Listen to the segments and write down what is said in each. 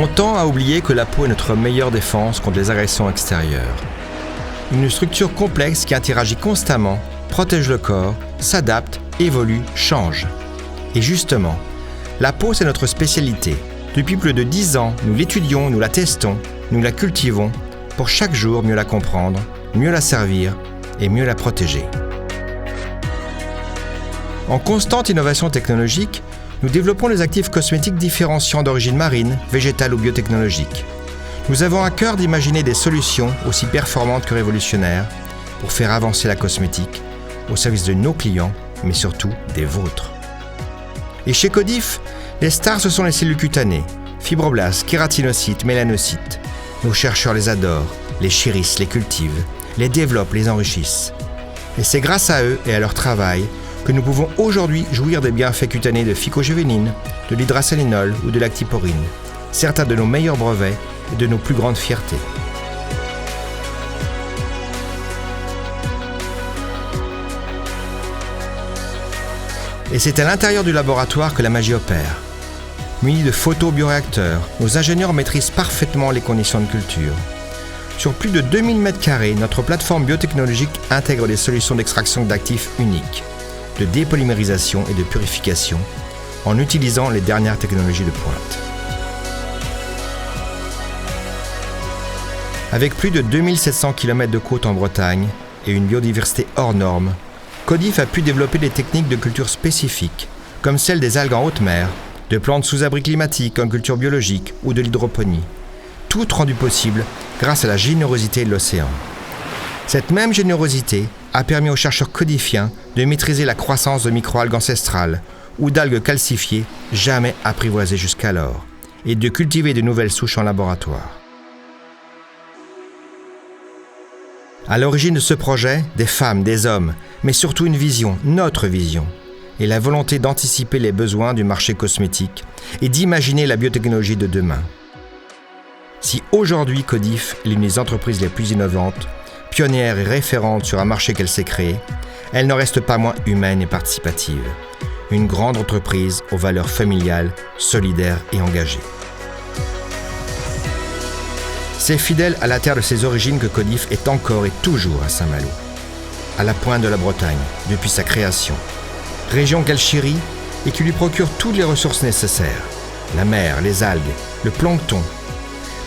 On tend à oublier que la peau est notre meilleure défense contre les agressions extérieures. Une structure complexe qui interagit constamment, protège le corps, s'adapte, évolue, change. Et justement, la peau, c'est notre spécialité. Depuis plus de 10 ans, nous l'étudions, nous la testons, nous la cultivons pour chaque jour mieux la comprendre, mieux la servir et mieux la protéger. En constante innovation technologique, nous développons des actifs cosmétiques différenciants d'origine marine, végétale ou biotechnologique. Nous avons à cœur d'imaginer des solutions aussi performantes que révolutionnaires pour faire avancer la cosmétique au service de nos clients, mais surtout des vôtres. Et chez Codif, les stars, ce sont les cellules cutanées, fibroblastes, kératinocytes, mélanocytes. Nos chercheurs les adorent, les chérissent, les cultivent, les développent, les enrichissent. Et c'est grâce à eux et à leur travail que nous pouvons aujourd'hui jouir des bienfaits cutanés de phycogévénine, de l'hydrasalinol ou de l'actiporine, certains de nos meilleurs brevets et de nos plus grandes fiertés. Et c'est à l'intérieur du laboratoire que la magie opère. Munis de photobioréacteurs, nos ingénieurs maîtrisent parfaitement les conditions de culture. Sur plus de 2000 m², notre plateforme biotechnologique intègre des solutions d'extraction d'actifs uniques, de dépolymérisation et de purification, en utilisant les dernières technologies de pointe. Avec plus de 2700 km de côte en Bretagne et une biodiversité hors norme, Codif a pu développer des techniques de culture spécifiques, comme celle des algues en haute mer, de plantes sous abri climatique en culture biologique ou de l'hydroponie, toutes rendues possibles grâce à la générosité de l'océan. Cette même générosité a permis aux chercheurs codifiens de maîtriser la croissance de microalgues ancestrales ou d'algues calcifiées jamais apprivoisées jusqu'alors, et de cultiver de nouvelles souches en laboratoire. À l'origine de ce projet, des femmes, des hommes, mais surtout une vision, notre vision, et la volonté d'anticiper les besoins du marché cosmétique et d'imaginer la biotechnologie de demain. Si aujourd'hui Codif est l'une des entreprises les plus innovantes, pionnière et référente sur un marché qu'elle s'est créé, elle n'en reste pas moins humaine et participative. Une grande entreprise aux valeurs familiales, solidaires et engagées. C'est fidèle à la terre de ses origines que Codif est encore et toujours à Saint-Malo, à la pointe de la Bretagne, depuis sa création. Région qu'elle chérit et qui lui procure toutes les ressources nécessaires. La mer, les algues, le plancton,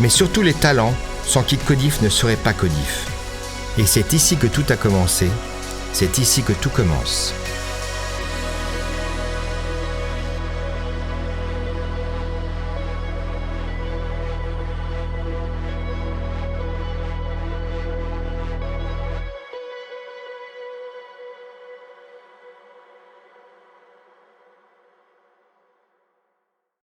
mais surtout les talents sans qui Codif ne serait pas Codif. Et c'est ici que tout a commencé, c'est ici que tout commence.